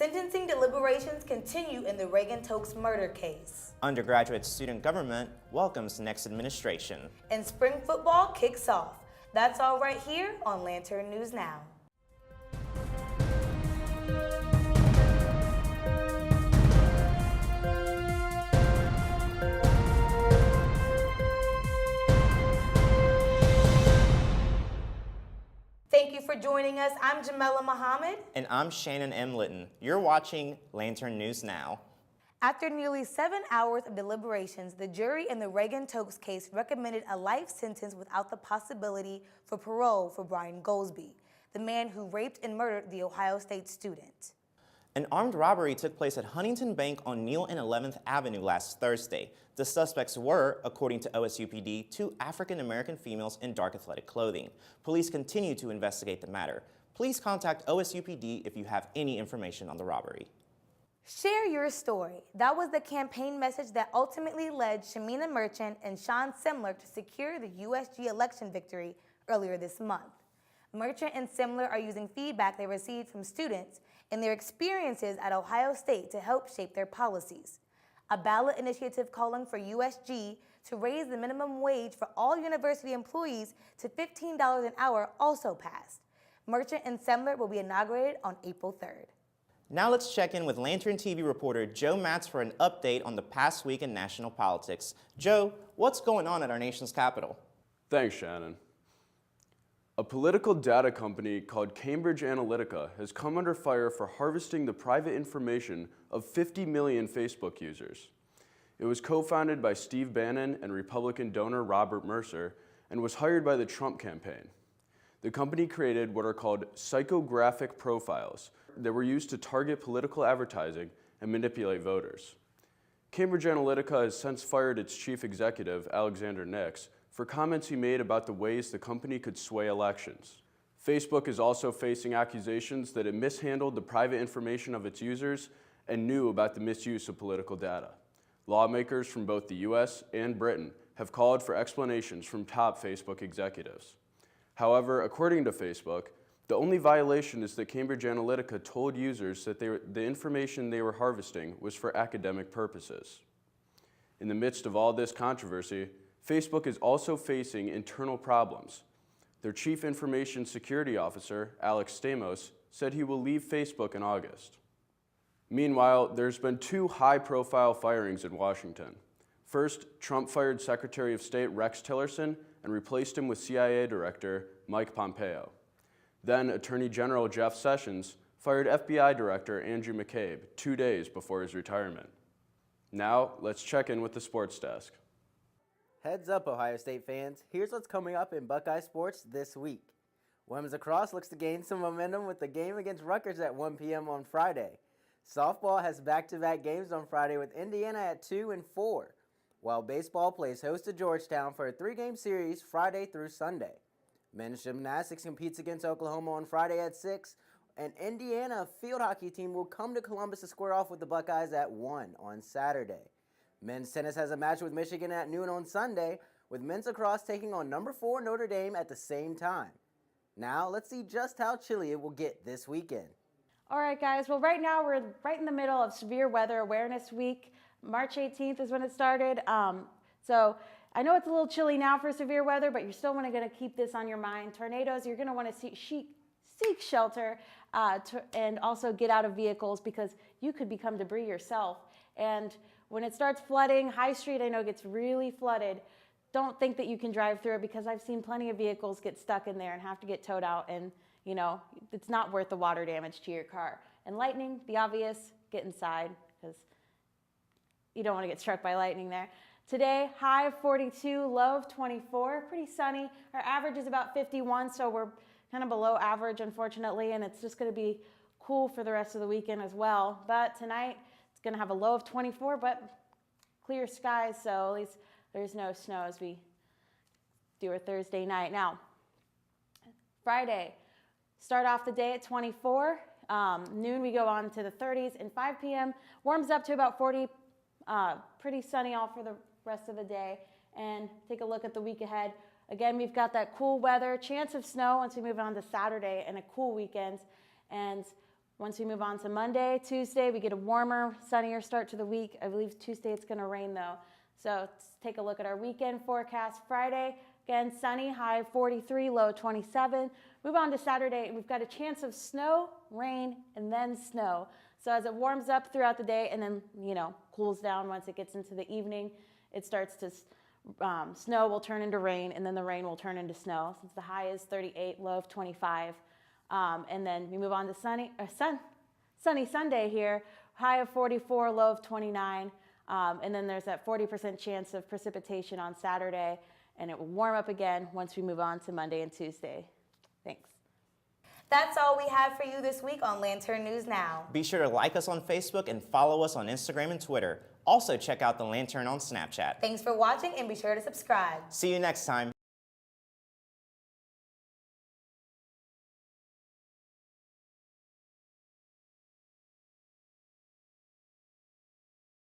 Sentencing deliberations continue in the Reagan Tokes murder case. Undergraduate student government welcomes next administration. And spring football kicks off. That's all right here on Lantern News Now. Thank you for joining us. I'm Jamela Muhammad. And I'm Shannon M. Litton. You're watching Lantern News Now. After nearly 7 hours of deliberations, the jury in the Reagan Tokes case recommended a life sentence without the possibility for parole for Brian Goldsby, the man who raped and murdered the Ohio State student. An armed robbery took place at Huntington Bank on Neal and 11th Avenue last Thursday. The suspects were, according to OSUPD, 2 African-American females in dark athletic clothing. Police continue to investigate the matter. Please contact OSUPD if you have any information on the robbery. Share your story. That was the campaign message that ultimately led Shamina Merchant and Sean Semler to secure the USG election victory earlier this month. Merchant and Semler are using feedback they received from students and their experiences at Ohio State to help shape their policies. A ballot initiative calling for USG to raise the minimum wage for all university employees to $15 an hour also passed. Merchant and Semler will be inaugurated on April 3rd. Now let's check in with Lantern TV reporter Joe Matz for an update on the past week in national politics. Joe, what's going on at our nation's capital? Thanks, Shannon. A political data company called Cambridge Analytica has come under fire for harvesting the private information of 50 million Facebook users. It was co-founded by Steve Bannon and Republican donor Robert Mercer and was hired by the Trump campaign. The company created what are called psychographic profiles that were used to target political advertising and manipulate voters. Cambridge Analytica has since fired its chief executive, Alexander Nix, for comments he made about the ways the company could sway elections. Facebook is also facing accusations that it mishandled the private information of its users and knew about the misuse of political data. Lawmakers from both the US and Britain have called for explanations from top Facebook executives. However, according to Facebook, the only violation is that Cambridge Analytica told users that the information they were harvesting was for academic purposes. In the midst of all this controversy, Facebook is also facing internal problems. Their chief information security officer, Alex Stamos, said he will leave Facebook in August. Meanwhile, there's been 2 high-profile firings in Washington. First, Trump fired Secretary of State Rex Tillerson and replaced him with CIA Director Mike Pompeo. Then, Attorney General Jeff Sessions fired FBI Director Andrew McCabe 2 days before his retirement. Now, let's check in with the sports desk. Heads up, Ohio State fans. Here's what's coming up in Buckeye sports this week. Women's lacrosse looks to gain some momentum with the game against Rutgers at 1 p.m. on Friday. Softball has back-to-back games on Friday with Indiana at 2 and 4, while baseball plays host to Georgetown for a 3-game series Friday through Sunday. Men's gymnastics competes against Oklahoma on Friday at 6, and Indiana field hockey team will come to Columbus to square off with the Buckeyes at 1 on Saturday. Men's tennis has a match with Michigan at noon on Sunday, with men's lacrosse taking on number 4 Notre Dame at the same time. Now, let's see just how chilly it will get this weekend. All right, guys. Well, right now we're right in the middle of Severe Weather Awareness Week. March 18th is when it started. So I know it's a little chilly now for severe weather, but you're still going to keep this on your mind. Tornadoes, you're going to want to seek shelter and also get out of vehicles because you could become debris yourself. And when it starts flooding, High Street I know gets really flooded. Don't think that you can drive through it because I've seen plenty of vehicles get stuck in there and have to get towed out, and you know, it's not worth the water damage to your car. And lightning, the obvious, get inside because you don't want to get struck by lightning there. Today, high of 42, low of 24, pretty sunny. Our average is about 51, so we're kind of below average, unfortunately, and it's just going to be cool for the rest of the weekend as well. But tonight, it's going to have a low of 24, but clear skies, so at least there's no snow as we do our Thursday night. Now, Friday, start off the day at 24. Noon, we go on to the 30s, and 5 p.m. warms up to about 40. Pretty sunny all for the rest of the day. And take a look at the week ahead. Again, we've got that cool weather, chance of snow once we move on to Saturday and a cool weekend. And Once we move on to Monday, Tuesday, we get a warmer, sunnier start to the week. I believe Tuesday it's going to rain though. So let's take a look at our weekend forecast. Friday, again, sunny, high of 43, low 27. Move on to Saturday, and we've got a chance of snow, rain, and then snow. So as it warms up throughout the day and then, cools down once it gets into the evening, it starts to, snow will turn into rain, and then the rain will turn into snow. Since the high is 38, low of 25. And then we move on to sunny Sunday here, high of 44, low of 29. And then there's that 40% chance of precipitation on Saturday, and it will warm up again once we move on to Monday and Tuesday. Thanks. That's all we have for you this week on Lantern News Now. Be sure to like us on Facebook and follow us on Instagram and Twitter. Also check out the Lantern on Snapchat. Thanks for watching and be sure to subscribe. See you next time.